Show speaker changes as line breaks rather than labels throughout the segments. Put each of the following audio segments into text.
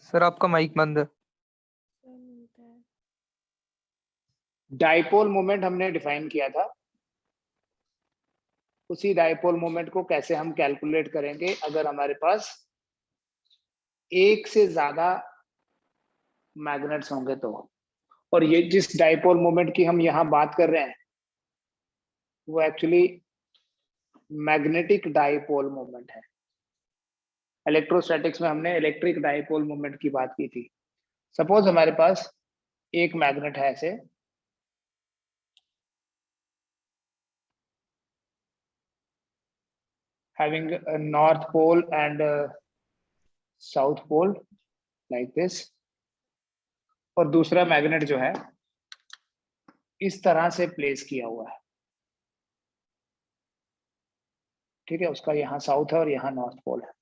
Sir आपका mic बंद है।
डाइपोल मोमेंट हमने डिफाइन किया था, उसी डाइपोल मोमेंट को कैसे हम कैलकुलेट करेंगे अगर हमारे पास एक से ज्यादा मैग्नेट्स होंगे तो। और ये जिस डाइपोल मोमेंट की हम यहाँ बात कर रहे हैं वो एक्चुअली मैग्नेटिक डाइपोल मोमेंट है। इलेक्ट्रोस्टैटिक्स में हमने इलेक्ट्रिक डाइपोल मोमेंट की बात की थी। सपोज हमारे पास एक मैग्नेट है ऐसे, having a north pole and a south pole like this, और दूसरा मैग्नेट जो है इस तरह से प्लेस किया हुआ है। ठीक है, उसका यहाँ साउथ है और यहाँ नॉर्थ पोल है।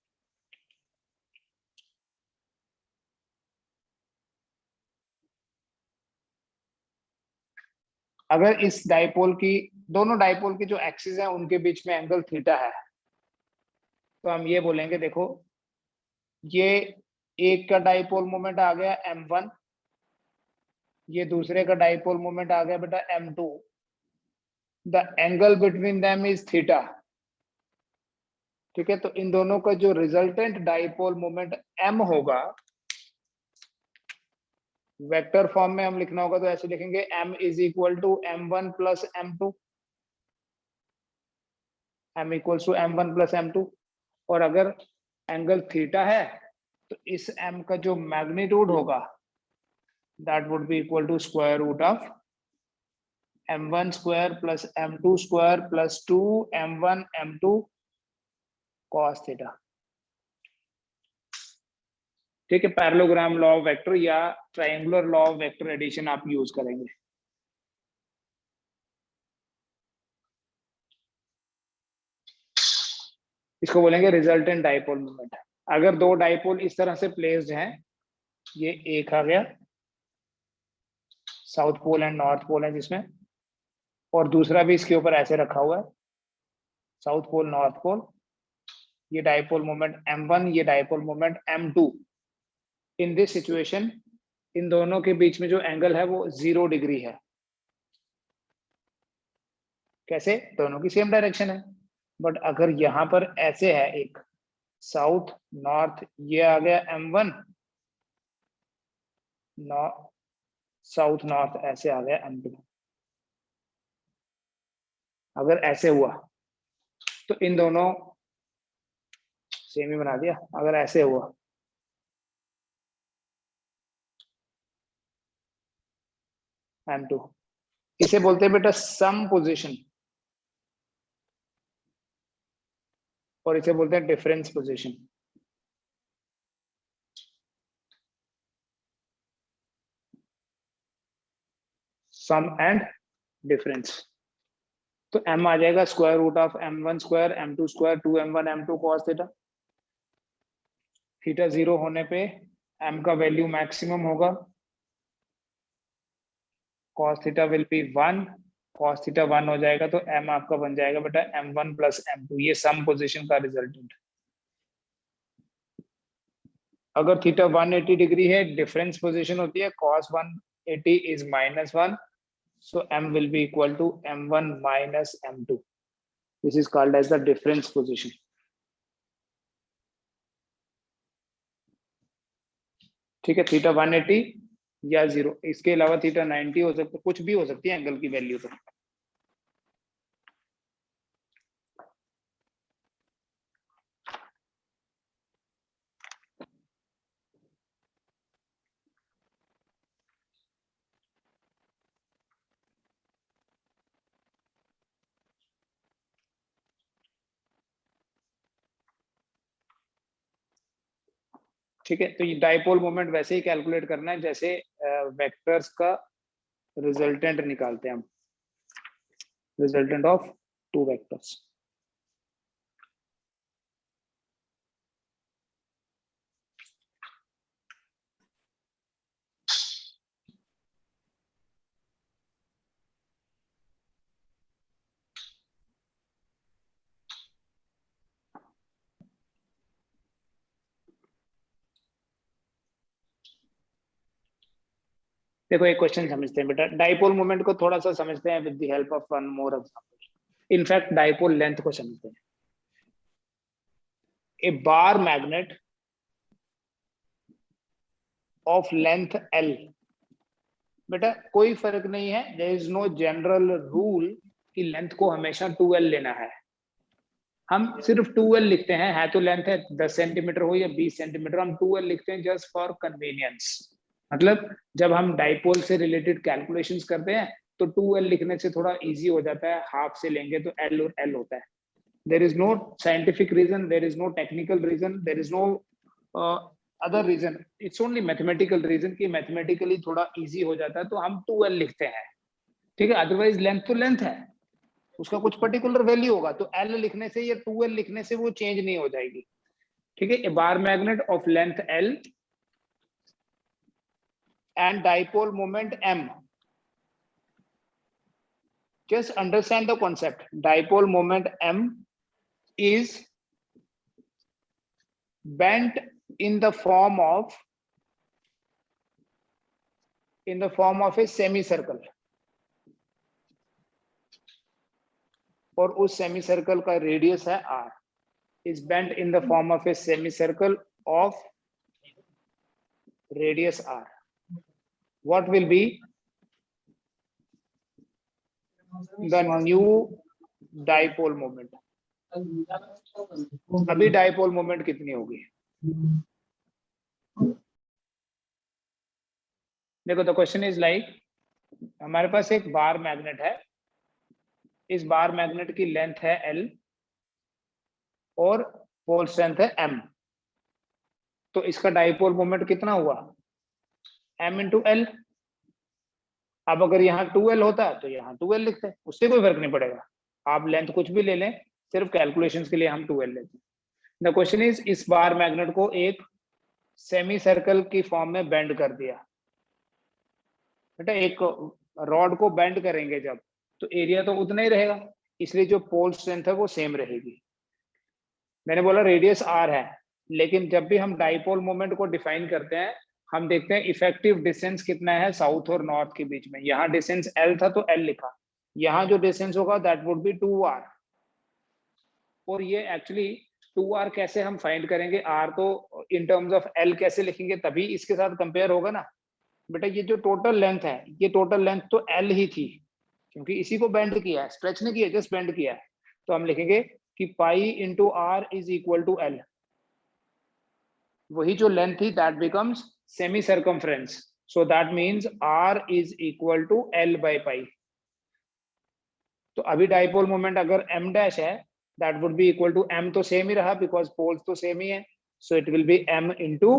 अगर इस डाइपोल की, दोनों डाइपोल की जो एक्सिस है उनके बीच में एंगल थीटा है, तो हम ये बोलेंगे देखो ये एक का डाइपोल मोमेंट आ गया m1, ये दूसरे का डाइपोल मोमेंट आ गया बेटा m2। The angle between them is theta. ठीक है, तो इन दोनों का जो रिजल्टेंट डाइपोल मोमेंट m होगा, वेक्टर फॉर्म में हम लिखना होगा तो ऐसे लिखेंगे m is equal to m1 plus m2, m equals to m1 plus m2। और अगर एंगल थीटा है तो इस m का जो मैग्नीट्यूड होगा that would be equal to square root of m1 square plus m2 square plus 2 m1 m2 cos theta. ठीक है, पैरेललोग्राम लॉ ऑफ वेक्टर या triangular law of vector addition आप यूज करेंगे। इसको बोलेंगे रिजल्टेंट डाइपोल मोमेंट। अगर दो dipole इस तरह से प्लेस्ड हैं, ये एक आ गया south pole and north pole है जिसमें, और दूसरा भी इसके ऊपर ऐसे रखा हुआ है साउथ पोल नॉर्थ पोल, ये डाइपोल मोमेंट m1, ये dipole moment m2। In this situation in दोनों के बीच में जो एंगल है वो 0 डिग्री है। कैसे? दोनों की सेम डायरेक्शन है। बट अगर यहां पर ऐसे है एक साउथ नॉर्थ, ये आ गया m1, साउथ नॉर्थ ऐसे आ गया m2। अगर ऐसे हुआ तो इन दोनों सेम ही बना दिया। अगर ऐसे हुआ m2, इसे बोलते हैं बेटा सम पोजीशन, और इसे बोलते हैं difference position. Sum and difference. तो m आ जाएगा square root of m1 square m2 square 2m1 m2 cos theta. Theta 0 होने पे m का वैल्यू मैक्सिमम होगा, cos theta will be 1, cos theta 1 हो जाएगा तो m आपका बन जाएगा बेटा m1 प्लस m2। ये सम पोजीशन का रिजल्टेंट। अगर थीटा 180 डिग्री है, डिफरेंस पोजीशन होती है cos 180 is -1, so m will be equal to m1 minus m2. This is called as the difference position. ठीक है, थीटा 180 या 0, इसके अलावा थीटा 90 हो सकता, कुछ भी हो सकती है एंगल की वैल्यू। तो ठीक है, तो ये डाइपोल मोमेंट वैसे ही कैलकुलेट करना है जैसे वेक्टर्स का रिजल्टेंट निकालते हैं हम, रिजल्टेंट ऑफ टू वेक्टर्स। देखो एक क्वेश्चन समझते हैं बेटा, डाइपोल मोमेंट को थोड़ा सा समझते हैं with the help of one more example. In fact dipole length को समझते हैं। A bar magnet of length L, बेटा कोई फर्क नहीं है, there is no general rule कि लेंथ को हमेशा 2L लेना है। हम सिर्फ 2L लिखते हैं, है तो लेंथ है 10 सेंटीमीटर हो या 20 सेंटीमीटर, हम 2L लिखते हैं जस्ट फॉर कन्वीनियंस। मतलब जब हम डाइपोल से रिलेटेड कैलकुलेशंस करते हैं तो 2L लिखने से थोड़ा इजी हो जाता है, हाफ से लेंगे तो L और L होता है। There is no scientific reason, there is no technical reason, there is no other reason, it's only mathematical reason कि मैथमेटिकली थोड़ा इजी हो जाता है तो हम 2L लिखते हैं, ठीक है। अदरवाइज लेंथ तो लेंथ है, उसका कुछ पर्टिकुलर वैल्यू होगा, तो L लिखने से या 2L लिखने से वो चेंज नहीं हो जाएगी, ठीक है। A bar magnet of length L and dipole moment M, just understand the concept. Dipole moment M is bent in the form of a semicircle, और उस सेमीसर्कल का रेडियस है R, is bent in the form of a semicircle of radius R. What will be the new dipole moment? अभी dipole moment कितनी होगी? देखो the question is like, हमारे पास एक बार मैग्नेट है, इस बार मैग्नेट की लेंथ है L और पोल स्ट्रेंथ है M, तो इसका डाइपोल मोमेंट कितना हुआ? M into L। अब अगर यहाँ 2L होता तो यहाँ 2L लिखते, उससे कोई फर्क नहीं पड़ेगा, आप लेंथ कुछ भी ले लें, सिर्फ कैलकुलेशंस के लिए हम 2L लेते हैं। द क्वेश्चन इज, इस बार मैग्नेट को एक सेमी सर्कल की फॉर्म में बेंड कर दिया, बेटा एक रॉड को बेंड करेंगे जब, तो एरिया तो उतना ही रहेगा, इसलिए जो पोल स्ट्रेंथ है वो सेम रहेगी। मैंने बोला रेडियस R है, लेकिन जब भी हम डाइपोल मोमेंट को डिफाइन करते हैं, हम देखते हैं इफेक्टिव डिस्टेंस कितना है साउथ और नॉर्थ के बीच में। यहाँ डिस्टेंस L था तो L लिखा, यहाँ जो डिस्टेंस होगा दैट वुड बी 2R। और ये एक्चुअली 2R कैसे हम फाइंड करेंगे? R तो इन टर्म्स ऑफ L कैसे लिखेंगे, तभी इसके साथ कंपेयर होगा ना। बेटा ये जो टोटल लेंथ है, ये टोटल लेंथ तो L ही थी, क्योंकि इसी को बेंड किया है, स्ट्रेच नहीं किया, जस्ट बेंड किया है। तो हम लिखेंगे कि pi into R is equal to L, वही जो लेंथ थी that becomes semi circumference, so that means R is equal to L by pi. तो अभी डाइपोल मोमेंट अगर M डैश है, that would be equal to M, तो same ही रहा बिकॉज पोल्स तो सेम ही है, so it will be M into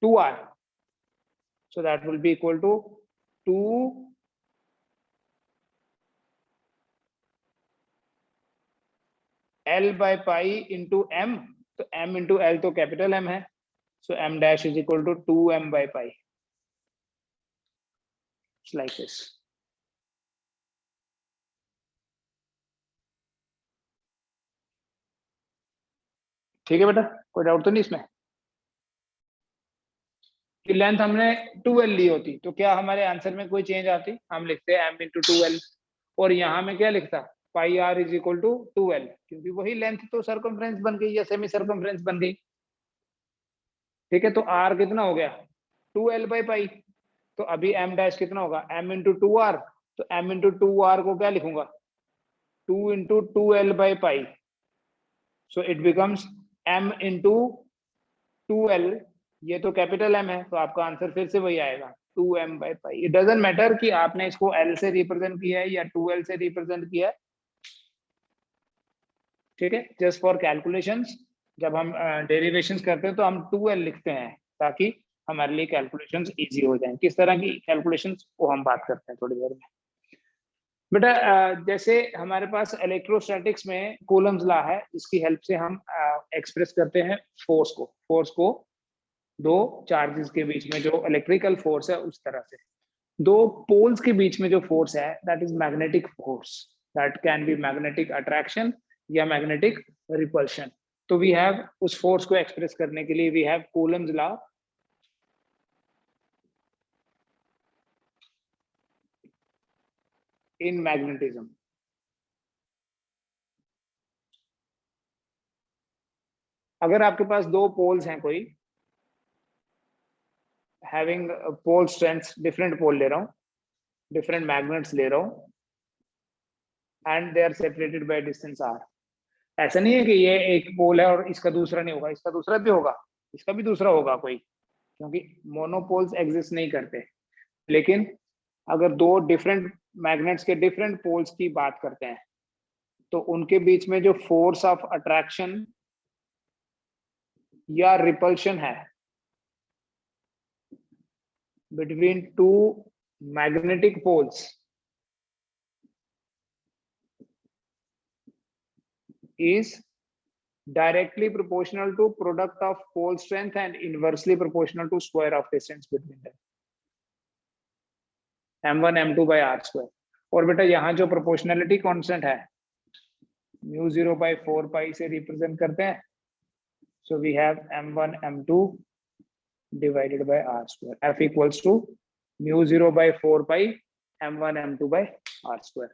2R, so that will be equal to 2 L by pi into M, तो M into L तो capital M है, so M dash is equal to 2M by pi. It's like this. ठीक है बेटा, कोई doubt तो नहीं इसमें? कि लेंथ हमने 2L ली होती तो क्या हमारे आंसर में कोई चेंज आती? हम लिखते हैं M into 2L, और यहाँ में क्या लिखता? पाई R is equal to 2L, क्योंकि वही लेंथ तो सर्कमफ्रेंस बन गई या सेमी सर्कमफ्रेंस बन गई, ठीक है। तो R कितना हो गया? 2L by पाई। तो अभी M डैश कितना होगा? M इंटू 2R, तो M इंटू 2R को क्या लिखूंगा? 2 into 2L by pi, so it becomes M into 2L, ये तो कैपिटल M है, तो आपका आंसर फिर से वही आएगा 2M by pi. It doesn't matter कि आपने इसको L से रिप्रेजेंट किया है या 2L से रिप्रेजेंट किया है, ठीक है। जस्ट फॉर कैलकुलेशंस, जब हम डेरिवेशंस करते हैं तो हम 2L लिखते हैं ताकि हमारे लिए कैलकुलेशंस इजी हो जाएं। किस तरह की कैलकुलेशंस वो हम बात करते हैं थोड़ी देर में। बेटा जैसे हमारे पास इलेक्ट्रोस्टैटिक्स में कूलम्स लॉ है, इसकी हेल्प से हम एक्सप्रेस करते हैं फोर्स को दो चार्जेस के बीच में जो इलेक्ट्रिकल फोर्स है उस तरह से। दो पोल्स के बीच में जो फोर्स है that is magnetic force, that can be magnetic attraction या मैग्नेटिक रिपल्शन। तो वी हैव उस फोर्स को एक्सप्रेस करने के लिए we have Coulomb's law. in magnetism. अगर आपके पास दो पोल्स हैं कोई having pole strengths, different pole ले रहा हूं, different magnets ले रहा हूं, and they are separated by distance r. ऐसा नहीं है कि ये एक पोल है और इसका दूसरा नहीं होगा, इसका दूसरा भी होगा, इसका भी दूसरा होगा कोई, क्योंकि मोनोपोल्स एग्जिस्ट नहीं करते. लेकिन अगर दो डिफरेंट मैग्नेट्स के डिफरेंट पोल्स की बात करते हैं तो उनके बीच में जो फोर्स ऑफ अट्रैक्शन या रिपल्शन है between two magnetic poles is directly proportional to product of pole strength and inversely proportional to square of distance between them, m1 m2 by r square. और बेटा यहाँ जो प्रोपोर्शनलिटी कांस्टेंट है mu 0 by 4 pi से represent करते हैं, so we have m1 m2 divided by r square, f equals to mu 0 by 4 pi m1 m2 by r square.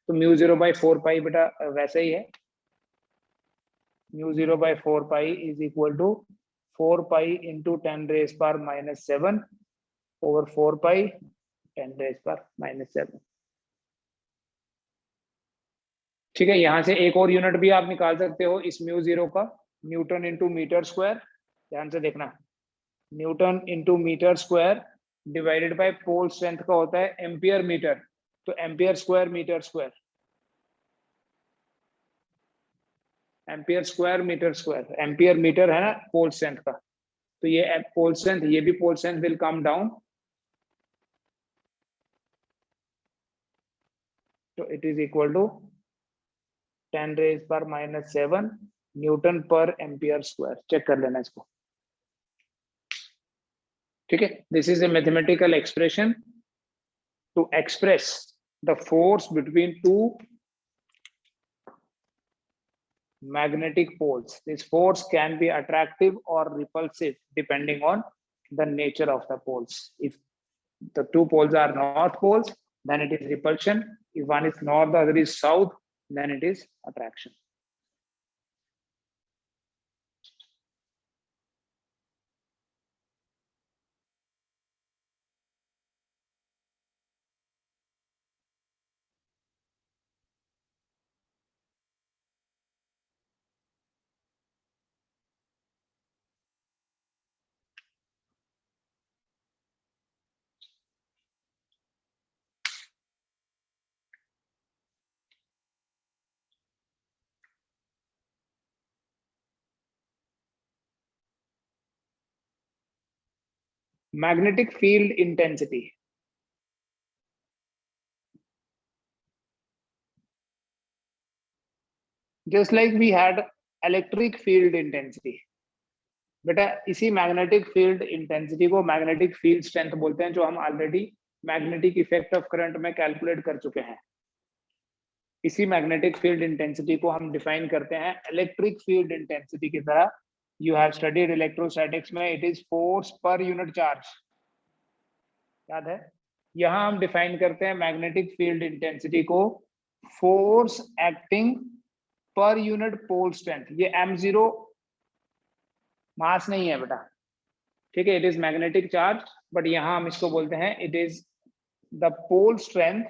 तो mu 0 by 4 pi बेटा वैसे ही है, mu 0 by 4 pi is equal to 4 pi into 10 raised power minus 7 over 4 pi 10 raised power minus 7. ठीक है, यहां से एक और यूनिट भी आप निकाल सकते हो इस म्यू 0 का, न्यूटन इंटू मीटर स्क्वायर. ध्यान से देखना, newton into metre square divided by pole strength का होता है एम्पियर मीटर, तो ampere square metre square, ampere square metre square, ampere metre है ना पोल स्ट्रेंथ का, तो ये पोल स्ट्रेंथ, ये भी pole strength will come down, तो it is equal to 10 raised power minus 7 newton per ampere square. Check कर लेना इसको. ठीक है, this is a mathematical expression to express the force between two magnetic poles. This force can be attractive or repulsive depending on the nature of the poles. If the two poles are north poles, then it is repulsion. If one is north, the other is south, then it is attraction. Magnetic field intensity. Just like we had electric field intensity. बेटा इसी magnetic field intensity को magnetic field strength बोलते हैं, जो हम already magnetic effect of current में calculate कर चुके हैं. इसी मैग्नेटिक फील्ड इंटेंसिटी को हम डिफाइन करते हैं इलेक्ट्रिक फील्ड इंटेंसिटी की तरह. यू हैव स्टडीड इलेक्ट्रोस्टैटिक्स में, it is force per unit charge, याद है. यहां हम डिफाइन करते हैं मैग्नेटिक फील्ड इंटेंसिटी को force acting per unit pole strength. ये m0 मास नहीं है बेटा, ठीक है, it is magnetic charge, but यहां हम इसको बोलते हैं it is the pole strength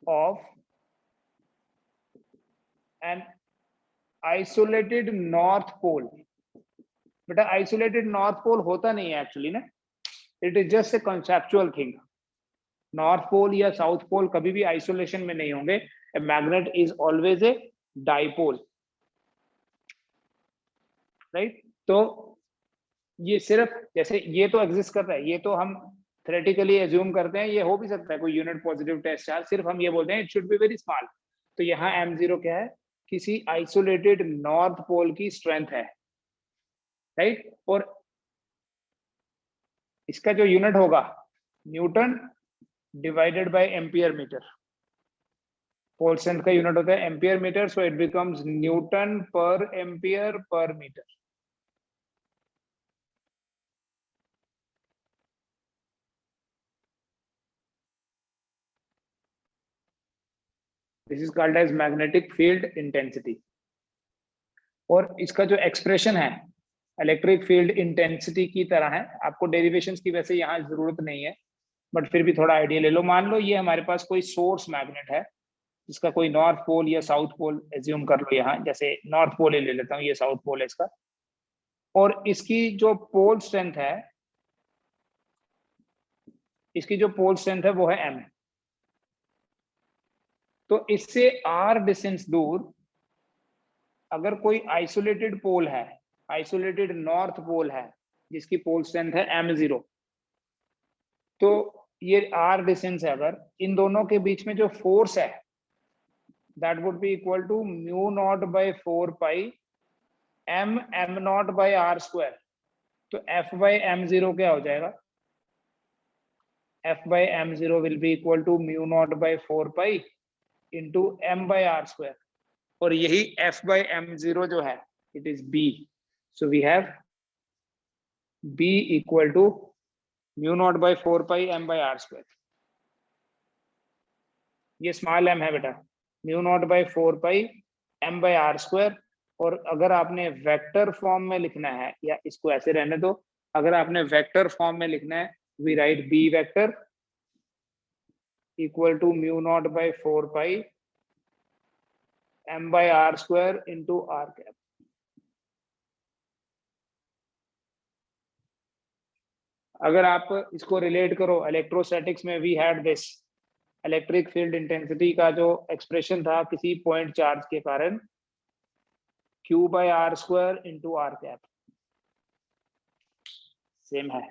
of an isolated north pole. बेटा आइसोलेटेड नॉर्थ पोल होता नहीं है एक्चुअली ना, it is just a conceptual thing. North pole या साउथ पोल कभी भी आइसोलेशन में नहीं होंगे. A magnet is always a dipole, right. तो ये सिर्फ जैसे ये तो एग्जिस्ट कर रहा है, ये तो हम थ्योरेटिकली एज्यूम करते हैं, ये हो भी सकता है कोई यूनिट पॉजिटिव टेस्ट चार्ज, सिर्फ हम ये बोलते हैं it should be very small. तो यहाँ m0 क्या है, किसी आइसोलेटेड नॉर्थ पोल की स्ट्रेंथ है, राइट. और इसका जो यूनिट होगा newton divided by ampere metre. Pole strength का यूनिट होता है ampere metre, so it becomes newton per ampere per metre. This is called as magnetic field intensity. और इसका जो एक्सप्रेशन है इलेक्ट्रिक फील्ड इंटेंसिटी की तरह है, आपको डेरिवेशंस की वैसे यहाँ जरूरत नहीं है, बट फिर भी थोड़ा आइडिया ले लो। मान लो ये हमारे पास कोई सोर्स मैग्नेट है, इसका कोई नॉर्थ पोल या साउथ पोल एज्यूम कर लो, यहाँ जैसे नॉर्थ पोल ही ले लेता हूँ, ये साउथ पोल है इसका, और इसकी जो पोल स्ट्रेंथ है, इसकी जो पोल स्ट्रेंथ है वो है m। तो इससे r डिस्टेंस दूर अगर कोई आइसोलेटेड पोल है, आइसोलेटेड नॉर्थ पोल है जिसकी पोल स्ट्रेंथ है m0, तो ये r डिस्टेंस है, अगर इन दोनों के बीच में जो फोर्स है that would be equal to mu naught by 4 pi m naught by r square. तो f बाई m0 क्या हो जाएगा? f by m0 will be equal to mu naught by 4 pi into m by r square, और यही f by m0 जो है it is b। So we have b equal to mu naught by 4 pi m by r square. ये small m है बेटा, mu naught by 4 pi m by r square. और अगर आपने वेक्टर फॉर्म में लिखना है, या इसको ऐसे रहने दो, अगर आपने वेक्टर फॉर्म में लिखना है, we write b vector equal to mu naught by 4 pi m by r square into r cap. अगर आप इसको रिलेट करो इलेक्ट्रोस्टैटिक्स में, we had this electric field intensity का जो एक्सप्रेशन था किसी पॉइंट चार्ज के कारण, Q by r square into r cap, same है।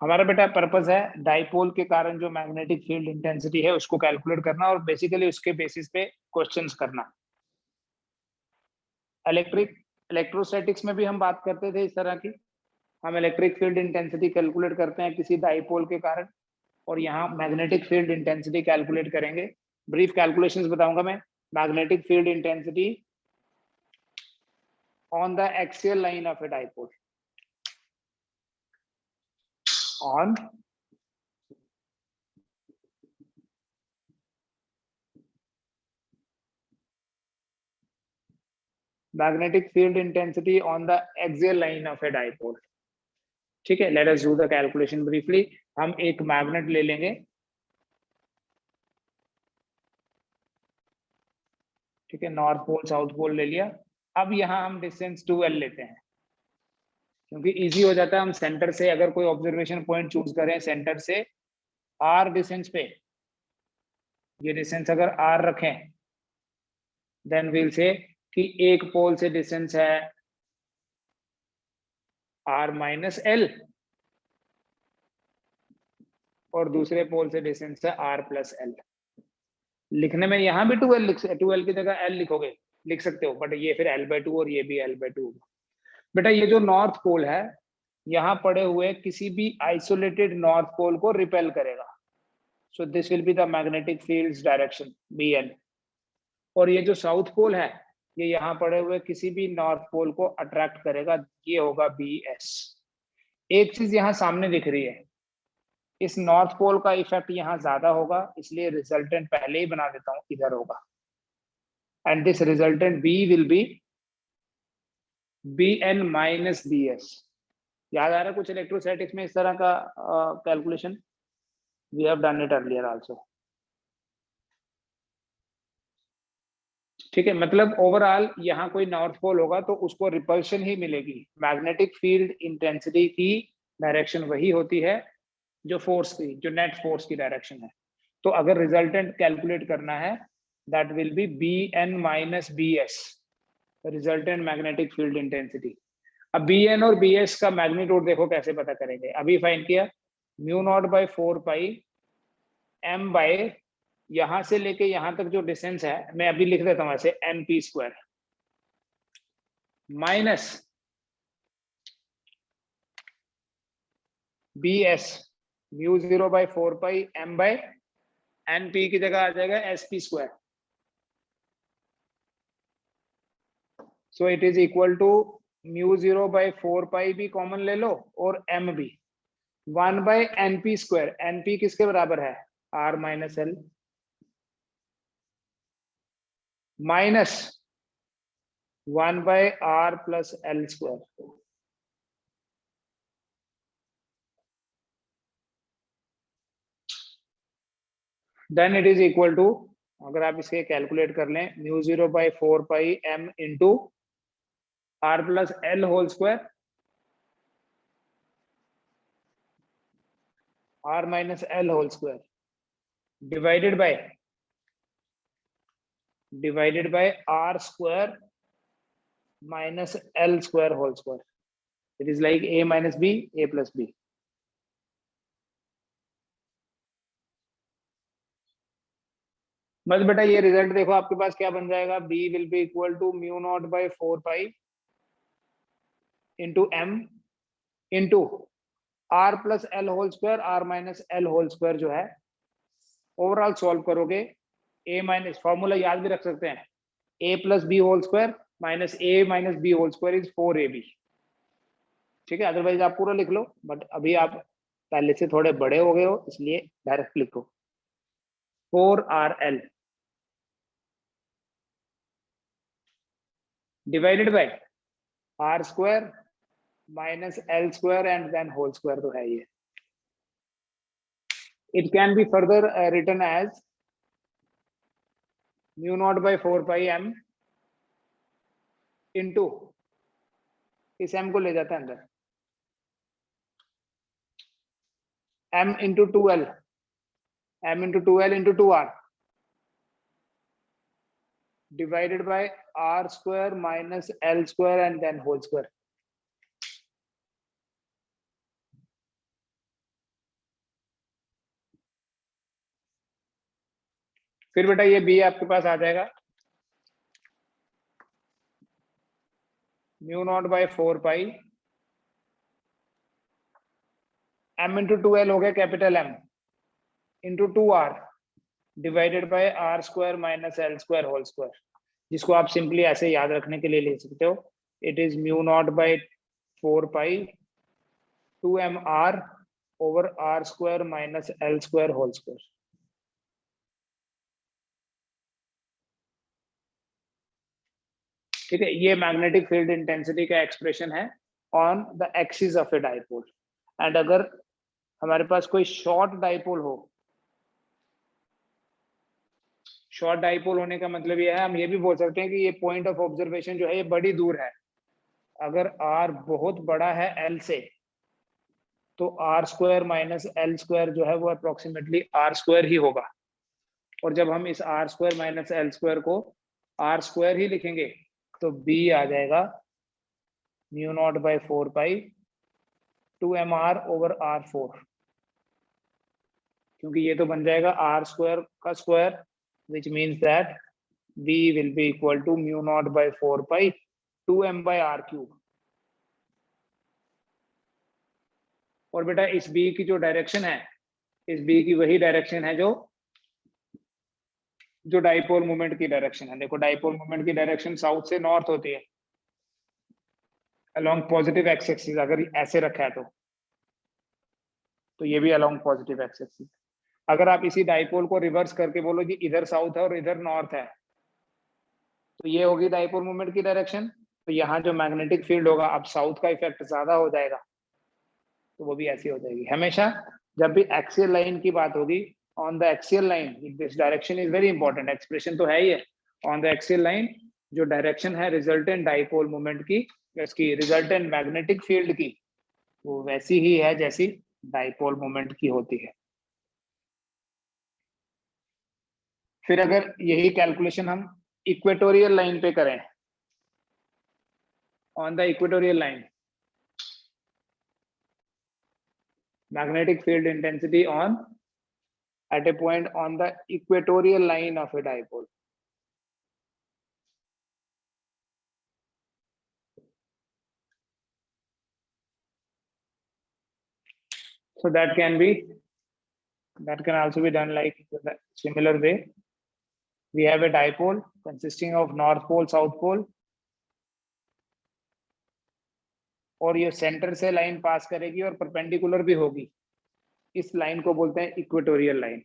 हमारा बेटा पर्पस है डाइपोल के कारण जो मैग्नेटिक फील्ड इंटेंसिटी है उसको कैलकुलेट करना, और बेसिकली उसके बेसिस पे क्वेश्चंस करना। इलेक्ट्रोस्टैटिक्स में भी हम बात करते थे इस तरह की, हम इलेक्ट्रिक फील्ड इंटेंसिटी कैलकुलेट करते हैं किसी डाइपोल के कारण, और यहाँ मैग्नेटिक फील्ड इंटेंसिटी कैलकुलेट करेंगे। ब्रीफ कैलकुलेशंस बताऊंगा मैं। Magnetic field intensity on the axial line of a dipole, on magnetic field intensity on the axial line of a dipole। ठीक है, let us do the calculation briefly. हम एक magnet ले लेंगे, ठीक है, नॉर्थ पोल साउथ पोल ले लिया। अब यहाँ हम डिस्टेंस 2l लेते हैं, क्योंकि इजी हो जाता है। हम सेंटर से अगर कोई ऑब्जर्वेशन पॉइंट चूज करें, सेंटर से r डिस्टेंस पे, ये डिस्टेंस अगर r रखें, देन विल से कि एक पोल से डिस्टेंस है r माइनस एल, और दूसरे पोल से डिस्टेंस है r प्लस एल। लिखने में यहाँ भी 2l की जगह l लिखोगे, लिख सकते हो, बट ये फिर l/2 और ये भी l/2 होगा। बेटा ये जो नॉर्थ पोल है, यहाँ पड़े हुए किसी भी आइसोलेटेड नॉर्थ पोल को रिपेल करेगा। So this will be the magnetic fields direction bn। और ये जो साउथ पोल है, ये यहाँ पड़े हुए किसी भी नॉर्थ पोल को अट्रैक्ट करेगा, ये होगा bs। एक चीज यहाँ सामने दिख रही है, इस नॉर्थ पोल का इफेक्ट यहाँ ज्यादा होगा, इसलिए रिजल्टेंट पहले ही बना देता हूँ, इधर होगा, and this resultant b will be bn minus bs। याद आ रहा है कुछ इलेक्ट्रोस्टैटिक्स में इस तरह का calculation? We have done it earlier also. ठीक है, मतलब ओवरऑल यहाँ कोई नॉर्थ पोल होगा तो उसको रिपल्शन ही मिलेगी। मैग्नेटिक फील्ड इंटेंसिटी की डायरेक्शन वही होती है जो फोर्स की, जो नेट फोर्स की डायरेक्शन है। तो अगर रिजल्टेंट कैलकुलेट करना है, that will be bn minus bs, resultant magnetic field intensity. अब bn और bs का मैग्नीट्यूड देखो कैसे पता करेंगे। अभी फाइंड किया, mu naught by 4 pi m by, यहां से लेके यहां तक जो डिस्टेंस है, मैं अभी लिख देता हूं ऐसे, np square minus bs mu 0/4 pi m by n p की जगह आ जाएगा s p square. So it is equal to mu 0/4 pi भी कॉमन ले लो और m भी 1/np स्क्वायर। np किसके बराबर है? r minus l minus 1/r plus L square. Then it is equal to, अगर आप इसके कैलकुलेट कर लें, mu 0/4 pi m into r plus l whole square r minus l whole square divided by r square minus l square whole square. It is like a minus b, a plus b। बस बेटा ये result देखो आपके पास क्या बन जाएगा, b will be equal to mu naught by 4 pi into m into r plus l whole square, r minus l whole square जो है ओवरऑल सॉल्व करोगे a माइनस, फॉर्मूला याद भी रख सकते हैं, a plus b whole square minus a minus b whole square is 4ab। ठीक है, अदरवाइज आप पूरा लिख लो, बट अभी आप पहले से थोड़े बड़े हो गए हो इसलिए डायरेक्ट लिखो 4rl divided by r square minus l square and then whole square तो है ये। It can be further written as mu naught by 4 pi m into, इस m को ले जाता है अंदर, m into 2l, m into 2l into 2r divided by r square minus l square and then whole square. फिर बेटा ये b आपके पास आ जाएगा mu naught by 4 pi m into 2l हो गया capital M into 2r divided by r square minus l square whole square, जिसको आप सिंपली ऐसे याद रखने के लिए ले सकते हो। It is mu naught by 4 pi 2mr over r square minus l square whole square. ठीक है, ये मैग्नेटिक फील्ड इंटेंसिटी का एक्सप्रेशन है on the axis of a dipole. And अगर हमारे पास कोई शॉर्ट डाइपोल हो, शॉर्ट डाइपोल होने का मतलब ये है, हम ये भी बोल सकते हैं कि ये पॉइंट ऑफ ऑब्जर्वेशन जो है ये बड़ी दूर है। अगर r बहुत बड़ा है l से तो r square minus l square जो है वो अप्रोक्सीमेटली आर स्क्वायर ही होगा। और जब हम इस r square minus l square को आर स्क्वायर ही लिखेंगे तो b आ जाएगा mu naught by 4 pi 2mr over r4, क्योंकि ये तो बन जाएगा आर स्क्वायर का स्क्वायर, which means that b will be equal to mu naught by 4 pi 2m by r cube. और बेटा इस b की जो डायरेक्शन है, इस b की वही डायरेक्शन है जो डाइपोल मोमेंट की डायरेक्शन है। देखो डाइपोल मोमेंट की डायरेक्शन साउथ से नॉर्थ होती है अलोंग पॉजिटिव एक्स एक्सिस, अगर ऐसे रखा है तो ये भी अलोंग पॉजिटिव एक्स एक्सिस। अगर आप इसी डाइपोल को रिवर्स करके बोलो कि इधर साउथ है और इधर नॉर्थ है, तो ये होगी डाइपोल मोमेंट की डायरेक्शन। तो यहाँ जो मैग्नेटिक फील्ड होगा, अब साउथ का इफेक्ट ज्यादा हो जाएगा, तो वो भी ऐसी हो जाएगी। हमेशा जब भी एक्सियल लाइन की बात होगी, on the axial line this direction is very important, expression तो है ही है। ऑन द एक्सियल लाइन जो डायरेक्शन है रिजल्टेंट डाइपोल मोमेंट की, इसकी रिजल्टेंट मैग्नेटिक फील्ड की, वो वैसी ही है जैसी डाइपोल मोमेंट की होती है। फिर अगर यही कैलकुलेशन हम इक्वेटोरियल लाइन पे करें, on the equatorial line magnetic field intensity on at a point on the equatorial line of a dipole. So that can also be done like the similar way. We have a dipole consisting of north pole, south pole, और ये centre से line पास करेगी और perpendicular भी होगी। इस line को बोलते हैं इक्वेटोरियल लाइन।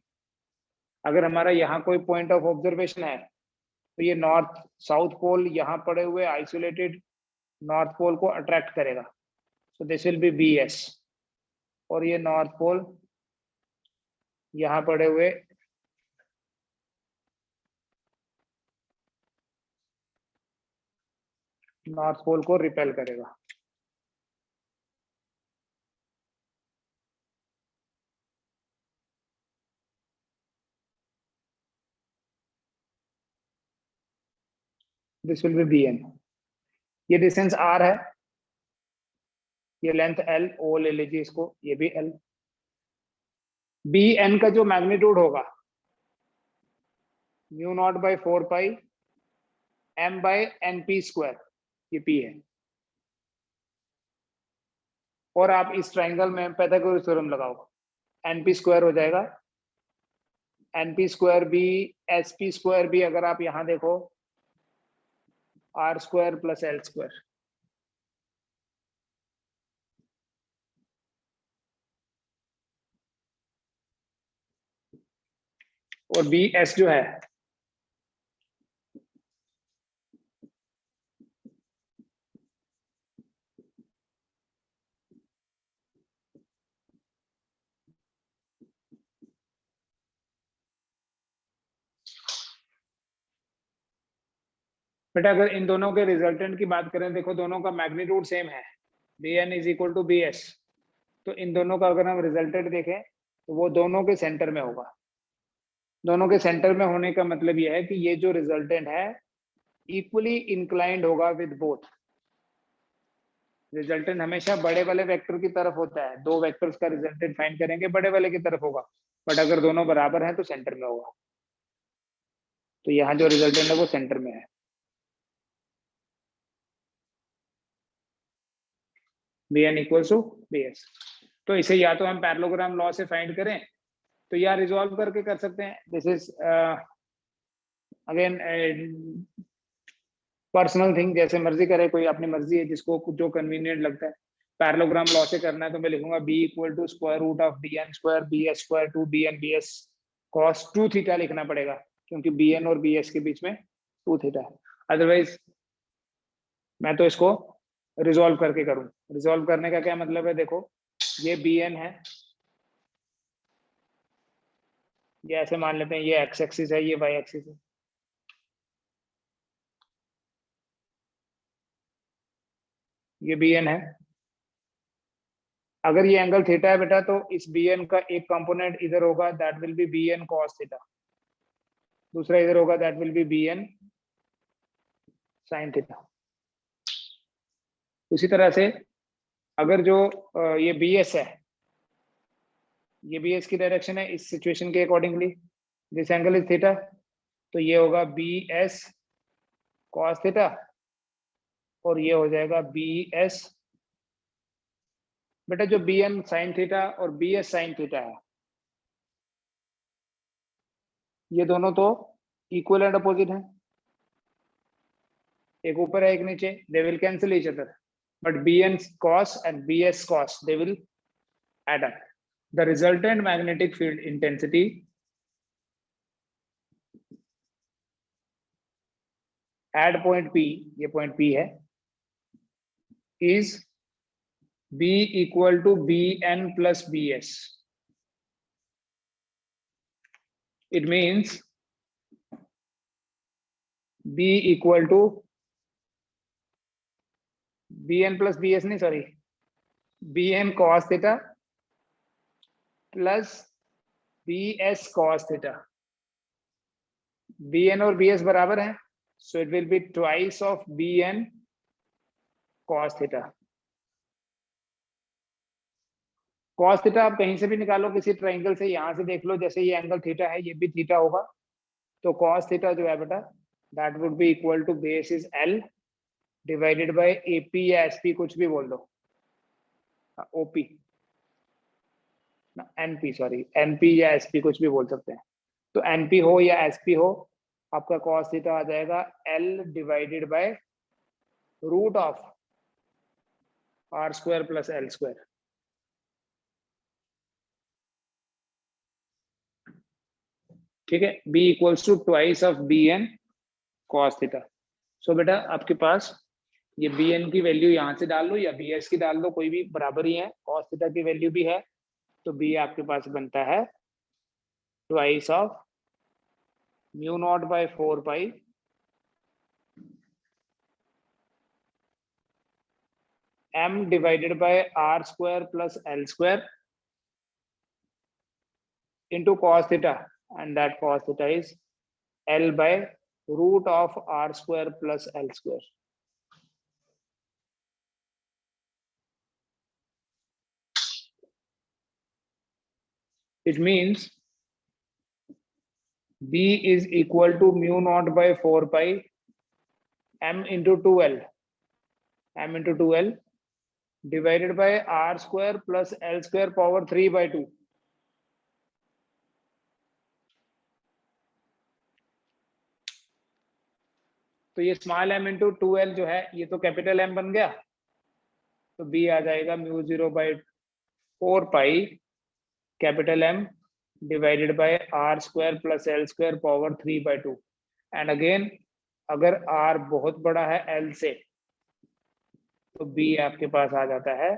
अगर हमारा यहाँ कोई पॉइंट ऑफ ऑब्जर्वेशन है तो ये नॉर्थ साउथ पोल यहाँ पड़े हुए आइसोलेटेड नॉर्थ पोल को अट्रैक्ट करेगा, so this will be BS। और ये नॉर्थ पोल यहाँ पड़े हुए नॉर्थ पोल को रिपेल करेगा। This will be BN। ये डिस्टेंस R है, ये लेंथ L, O ले लीजिए इसको, ये भी L। BN का जो मैग्नीट्यूड होगा μ0/4 m/np², ये P है। और आप इस ट्राइंगल में पाइथागोरस थ्योरम लगाओ, np² हो जाएगा, np² भी sp² भी, अगर आप यहां देखो R² + L²। और BS जो है बेटा, अगर इन दोनों के रिजल्टेंट की बात करें, देखो दोनों का मैग्नीट्यूड सेम है, BN = BS। तो इन दोनों का अगर हम रिजल्टेंट देखें तो वो दोनों के सेंटर में होगा। दोनों के सेंटर में होने का मतलब यह है कि ये जो रिजल्टेंट है इक्वली इंक्लाइंड होगा विद बोथ। रिजल्टेंट हमेशा बड़े वाले वेक्टर की तरफ होता है, दो वेक्टर्स का रिजल्टेंट फाइंड करेंगे बड़े वाले की तरफ होगा, बट अगर दोनों बराबर हैं तो सेंटर में होगा। तो यहाँ जो रिजल्टेंट है वो सेंटर में है। BN = BS। तो इसे या तो हम पैरेललोग्राम लॉ से फाइंड करें तो या रिजॉल्व करके कर सकते हैं। This is again personal thing, जैसे मर्जी करे कोई, अपनी मर्जी है, जिसको जो कन्वीनियंट लगता है। पैरेललोग्राम लॉ से करना है तो मैं लिखूंगा B = √DN² BS² 2BN BS cos 2θ लिखना पड़ेगा, क्योंकि BN और BS के बीच में 2θ है। अदरवाइज मैं तो इसको रिजॉल्व करके करूं। रिजॉल्व करने का क्या मतलब है, देखो ये BN है, ये ऐसे मान लेते हैं, ये x एक्सिस है, ये y एक्सिस है। ये BN है। अगर ये एंगल थीटा है बेटा, तो इस BN का एक कंपोनेंट इधर होगा, that will be BN cos theta. दूसरा इधर होगा, that will be BN sin theta. उसी तरह से अगर जो ये BS है, ये BS की डायरेक्शन है इस सिचुएशन के accordingly, this angle is theta, तो ये होगा BS cos थीटा और ये हो जाएगा BS। बेटा जो BN sin थीटा और BS sin थीटा है, ये दोनों तो इक्वल एंड अपोजिट है, एक ऊपर है एक नीचे, they will cancel each other, but BN cos and BS cos they will add up. The resultant magnetic field intensity at point P, ये point P है, is B = BN + BS. It means B = BN + BS नहीं, sorry, BN cos theta plus BS cos theta. BN और BS बराबर है, so it will be twice of BN cos theta. cos theta आप कहीं से भी निकालो, किसी ट्राइंगल से, यहां से देख लो, जैसे ये एंगल थीटा है, ये भी थीटा होगा, तो cos थीटा जो है बेटा, that would be equal to base is L divided by AP या SP, कुछ भी बोल दो, OP। एनपी, सॉरी एनपी या एसपी कुछ भी बोल सकते हैं। तो एनपी हो या एसपी हो, आपका कॉस थीटा आ जाएगा L divided by root of R square plus L square. ठीक है, B equals to twice of B N cos theta. So बेटा आपके पास ये बी एन की वैल्यू यहाँ से डाल लो या बी एस की डाल लो, कोई भी बराबर ही है, कॉस थीटा की वैल्यू भी है, तो बी आपके पास बनता है twice of mu naught by 4 pi m divided by r square plus l square into cos theta, and that cos theta is l by root of r square plus l square. It means b is equal to mu naught by 4 pi m into 2l, m into 2l divided by r square plus l square power 3 by 2. तो ये small m into 2l जो है ये तो capital M बन गया, तो b आ जाएगा mu 0 by 4 pi capital M divided by r square plus l square power 3 by 2. And again अगर r बहुत बड़ा है l से, तो b आपके पास आ जाता है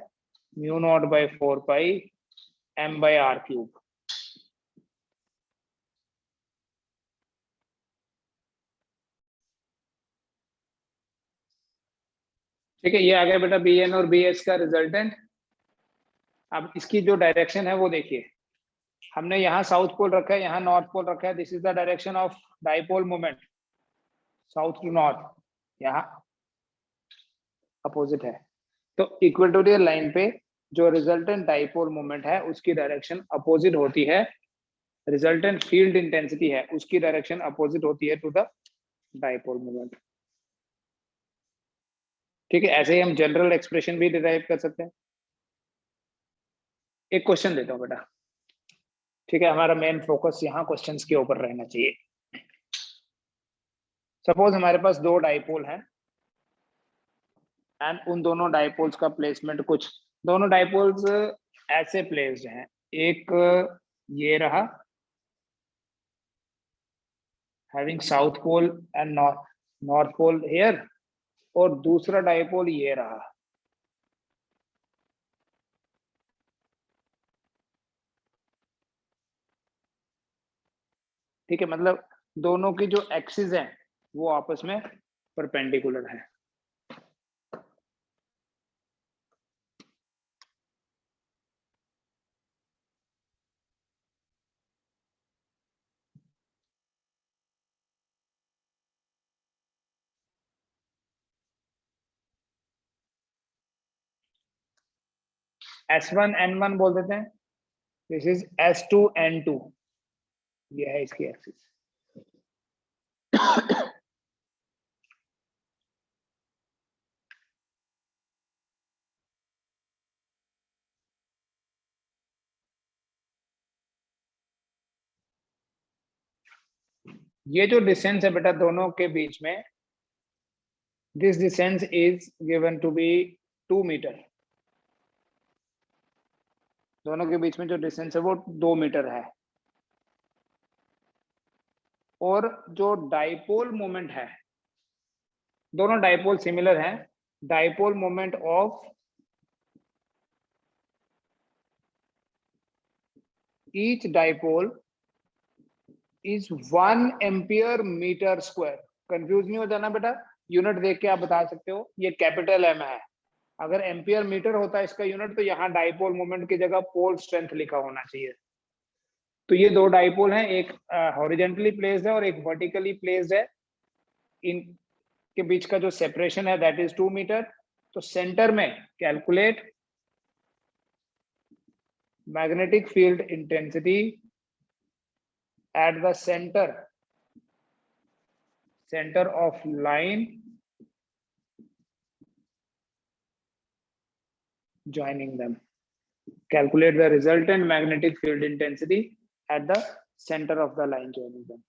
mu naught by 4 pi m by r cube. ठीक है, ये आ गया बेटा bn और bh का रिजल्टेंट। अब इसकी जो डायरेक्शन है वो देखिए, हमने यहाँ साउथ पोल रखा है, यहाँ नॉर्थ पोल रखा है। This is the direction of dipole moment, south to north, यहाँ अपोजिट है। तो इक्वेटोरियल लाइन पे जो रिजल्टेंट डाइपोल मोमेंट है उसकी डायरेक्शन अपोजिट होती है, रिजल्टेंट फील्ड इंटेंसिटी है उसकी डायरेक्शन अपोजिट होती है टू द डाइपोल मोमेंट। ठीक है, ऐसे ही हम जनरल एक्सप्रेशन भी डिराइव कर सकते हैं। एक क्वेश्चन देता हूं बेटा, ठीक है, हमारा मेन फोकस यहाँ क्वेश्चंस के ऊपर रहना चाहिए। सपोज हमारे पास दो डाइपोल हैं एंड उन दोनों डाइपोल्स का प्लेसमेंट कुछ, दोनों डाइपोल्स ऐसे प्लेस्ड हैं, एक ये रहा having south pole and north pole here, और दूसरा डाइपोल ये रहा। ठीक है, मतलब दोनों की जो एक्सिस हैं वो आपस में परपेंडिकुलर है। S1 N1 बोल देते हैं, दिस इज S2 N2, ये है इसकी एक्सिस। ये जो डिस्टेंस है बेटा दोनों के बीच में, this distance is given to be 2 metre. दोनों के बीच में जो डिस्टेंस है वो 2 मीटर है। और जो डाइपोल मोमेंट है, दोनों डाइपोल सिमिलर हैं, dipole moment of each dipole is 1 ampere metre square. Confuse नहीं हो जाना बेटा, यूनिट देख के आप बता सकते हो, ये कैपिटल एम है। अगर एम्पियर मीटर होता है इसका यूनिट, तो यहाँ डाइपोल मोमेंट की जगह पोल स्ट्रेंथ लिखा होना चाहिए। तो ये दो डाइपोल हैं, एक हॉरिजेंटली प्लेस्ड है और एक वर्टिकली प्लेस्ड है। इनके बीच का जो सेपरेशन है दैट इज 2 मीटर। तो सेंटर में calculate magnetic field intensity at the center of line joining them. Calculate the resultant magnetic field intensity at the center of the line joining them.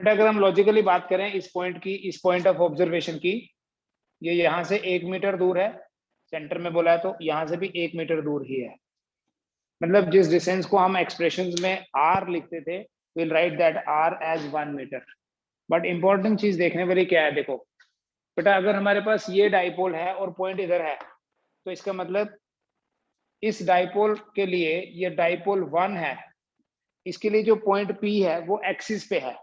बेटा अगर हम लॉजिकली बात करें इस point की, इस पॉइंट ऑफ ऑब्जर्वेशन की, ये यहाँ से 1 मीटर दूर है, सेंटर में बोला है तो यहाँ से भी 1 मीटर दूर ही है। मतलब जिस डिस्टेंस को हम एक्सप्रेशंस में r लिखते थे, we'll write that r as 1 metre. But important चीज देखने वाली क्या है, देखो बेटा अगर हमारे पास ये डाइपोल है और पॉइंट इधर है, तो इसका मतलब इस डाइपोल के लिए ये डाइपोल 1 है, इसके लिए जो पॉइंट P है वो एक्सिस पे है।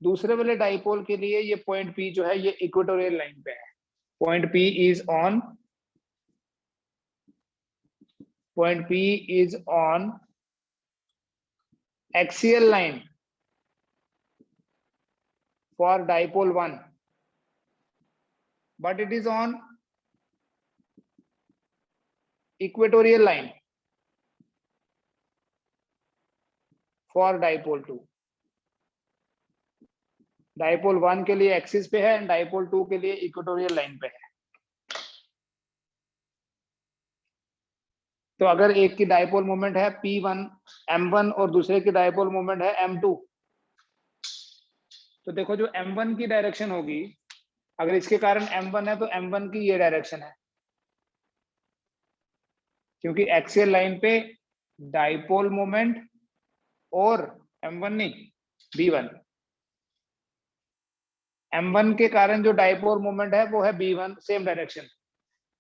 दूसरे वाले डाइपोल के लिए ये पॉइंट P जो है ये इक्वेटोरियल लाइन पे है। Point P is on axial line for dipole 1, but it is on equatorial line for dipole 2। Dipole 1 के लिए एक्सिस पे है, डाइपोल 2 के लिए इक्वेटोरियल लाइन पे है। तो अगर एक की डाइपोल मोमेंट है P1 M1 और दूसरे की डाइपोल मोमेंट है M2, तो देखो जो M1 की डायरेक्शन होगी, अगर इसके कारण M1 है तो M1 की ये डायरेक्शन है, क्योंकि एक्सियल लाइन पे डाइपोल मोमेंट और M1 नहीं B1, M1 के कारण जो डाइपोल मोमेंट है वो है B1, सेम डायरेक्शन।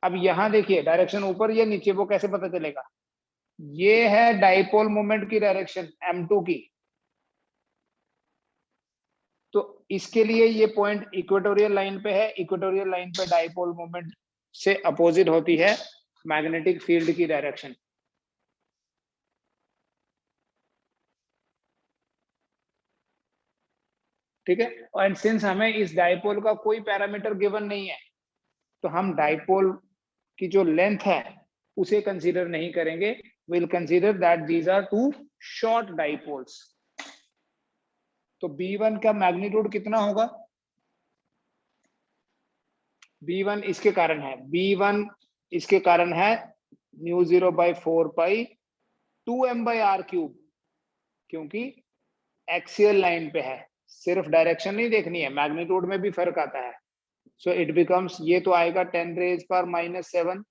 अब यहां देखिए डायरेक्शन ऊपर या नीचे, वो कैसे पता चलेगा? ये है डाइपोल मोमेंट की डायरेक्शन M2 की, तो इसके लिए ये पॉइंट इक्वेटोरियल लाइन पे है, इक्वेटोरियल लाइन पे डाइपोल मोमेंट से अपोजिट होती है मैग्नेटिक फील्ड की डायरेक्शन। ठीक है, एंड सिंस हमें इस डाइपोल का कोई पैरामीटर गिवन नहीं है, तो हम डाइपोल की जो लेंथ है उसे कंसीडर नहीं करेंगे। Will consider that these are two short dipoles. तो B1 का मैग्नीट्यूड कितना होगा? B1 इसके कारण है, B1 इसके कारण है μ0/4 2m/r³, क्योंकि एक्सियल लाइन पे है। सिर्फ डायरेक्शन नहीं देखनी है, मैग्नीट्यूड में भी फर्क आता है। सो इट बिकम्स, ये तो आएगा 10⁻⁻⁷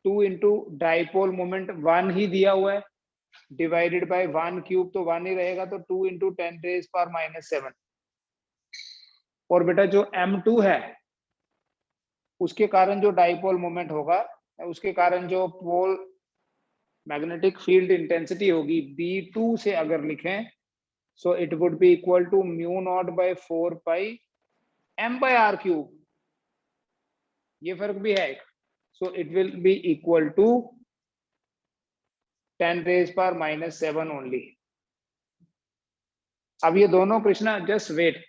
2 इंटू डाइपोल मोमेंट 1 ही दिया हुआ है, डिवाइडेड बाय 1³ तो 1 ही रहेगा, तो 2 इंटू 10⁻⁷। और बेटा जो M2 है उसके कारण जो डाइपोल मोमेंट होगा, उसके कारण जो पोल मैग्नेटिक फील्ड इंटेंसिटी होगी B2 से अगर लिखें, so it would be equal to μ0/4 m/r³। ये फर्क भी है, so it will be equal to 10⁻⁷ only. अब ये दोनों कृष्णा जस्ट वेट,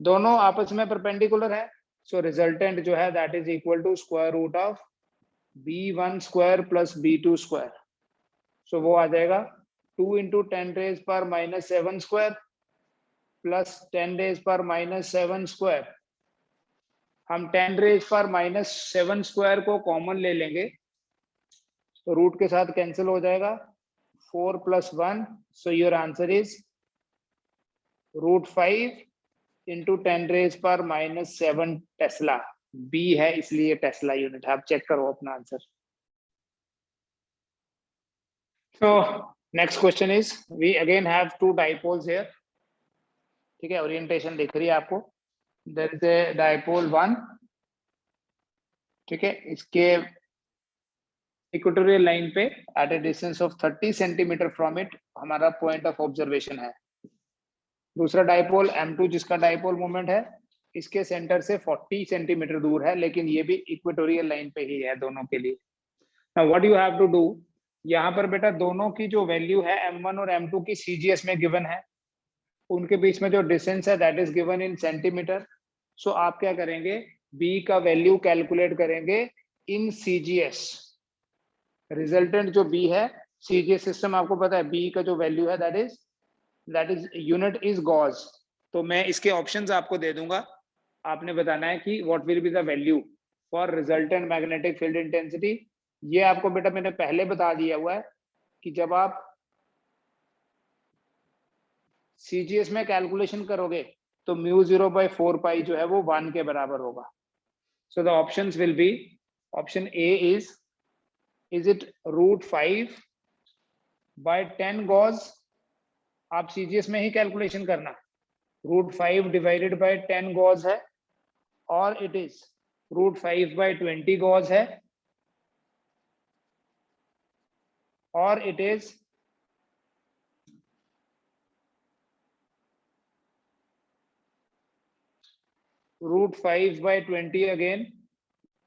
दोनों आपस में परपेंडिकुलर है, सो रिजल्टेंट जो है that is equal to √² B1² plus B2²। So वो आ जाएगा 2 इंटू 10⁻⁷² प्लस 10⁻⁷²। हम 10⁻⁷² को कॉमन ले लेंगे, तो रूट के साथ कैंसिल हो जाएगा, 4 + 1, so your answer is √5 into 10⁻⁷ tesla. B है इसलिए टेस्ला यूनिट, आप चेक करो अपना answer. So next question is, we again have two dipoles here। ठीक है, ओरिएंटेशन दिख रही है आपको, there is a dipole 1। ठीक है, इसके इक्वेटोरियल लाइन पे at a distance of 30 centimetre from it हमारा पॉइंट ऑफ ऑब्जर्वेशन है। दूसरा डाइपोल M2 जिसका डाइपोल मोमेंट है, इसके सेंटर से 40 सेंटीमीटर दूर है, लेकिन ये भी इक्वेटोरियल लाइन पे ही है दोनों के लिए। Now what you have to do, यहाँ पर बेटा दोनों की जो वैल्यू है M1 और M2 की CGS में गिवन है, उनके बीच में जो डिस्टेंस है that is given in centimeter. So आप क्या करेंगे, B का वैल्यू कैलकुलेट करेंगे इन CGS। रिजल्टेंट जो B है, CGS सिस्टम आपको पता है, B का जो वैल्यू है that is unit is gauss. तो मैं इसके ऑप्शंस आपको दे दूंगा, आपने बताना है कि what will be the value for resultant magnetic field intensity. ये आपको बेटा मैंने पहले बता दिया हुआ है कि जब आप CGS में कैलकुलेशन करोगे तो μ0/4 जो है वो 1 के बराबर होगा। So the options will be, option A is it √5/10 Gauss. आप CGS में ही कैलकुलेशन करना, √5 डिवाइडेड बाय 10 गॉस है, और इट इज √5/20 गॉस है, और इट इज √5/20 अगेन।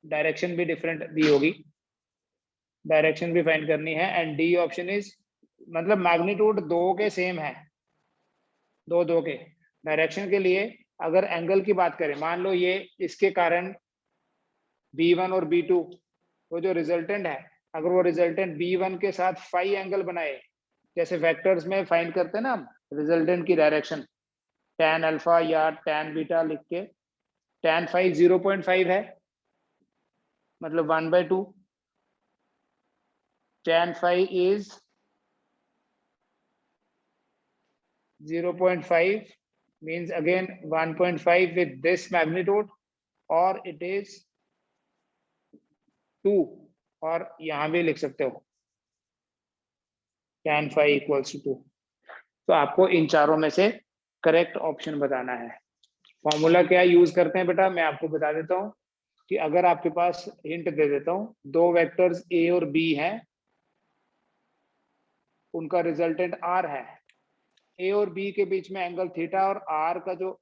डायरेक्शन भी डिफरेंट दी होगी, डायरेक्शन भी फाइंड करनी है। एंड डी ऑप्शन इज, मतलब मैग्नीट्यूड दो के सेम है, दो के। डायरेक्शन के लिए अगर एंगल की बात करें, मान लो ये इसके कारण B1 और B2 वो जो रिजल्टेंट है, अगर वो रिजल्टेंट B1 के साथ फाई एंगल बनाए, जैसे वेक्टर्स में फाइंड करते हैं ना हम रिजल्टेंट की डायरेक्शन, tan अल्फा या tan बीटा लिख के, tan फाई 0.5 है, मतलब 1/2, tan phi is 0.5 means again 1.5 with this magnitude, or it is 2, और यहां भी लिख सकते हो tan phi equals to 2। तो आपको इन चारों में से करेक्ट ऑप्शन बताना है। फॉर्मूला क्या यूज करते हैं बेटा, मैं आपको बता देता हूं कि अगर आपके पास, हिंट दे देता हूं, दो वेक्टर्स A और B हैं, उनका रिजल्टेंट R है, A और B के बीच में एंगल थीटा, और R का जो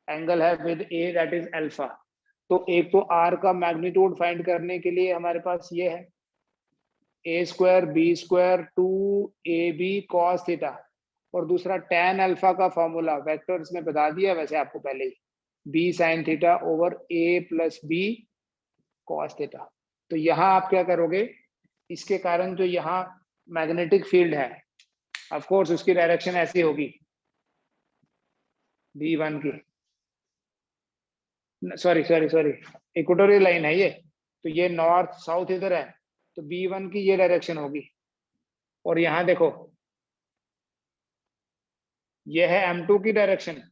एंगल है with A that is alpha. तो एक तो R का मैग्नीट्यूड फाइंड करने के लिए हमारे पास ये है A² B² 2AB cos theta, और दूसरा tan अल्फा का फॉर्मूला वेक्टर्स में बता दिया वैसे आपको पहले ही, B sin theta over A plus B cos theta. तो यहाँ आप क्या करोगे, इसके कारण जो यहाँ मैग्नेटिक फील्ड है, ऑफ कोर्स उसकी डायरेक्शन ऐसी होगी B1 की, सॉरी इक्वेटोरियल लाइन है ये, तो ये नॉर्थ साउथ इधर है, तो B1 की ये डायरेक्शन होगी। और यहाँ देखो ये है M2 की डायरेक्शन,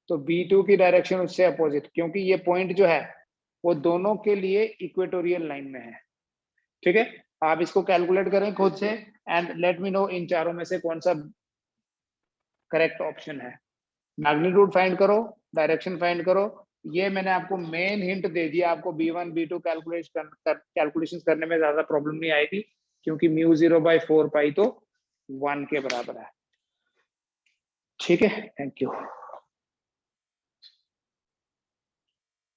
तो B2 की डायरेक्शन उससे अपोजिट, क्योंकि ये पॉइंट जो है वो दोनों के लिए इक्वेटोरियल लाइन में है। ठीक है, आप इसको कैलकुलेट करें खुद से एंड लेट मी नो इन चारों में से कौन सा करेक्ट ऑप्शन है। मैग्नीट्यूड फाइंड करो, डायरेक्शन फाइंड करो, ये मैंने आपको मेन हिंट दे दिया, आपको B1 B2 कैलकुलेशन करने में ज्यादा प्रॉब्लम नहीं आएगी, क्योंकि μ0/4 तो 1 के बराबर है। ठीक है, थैंक यू।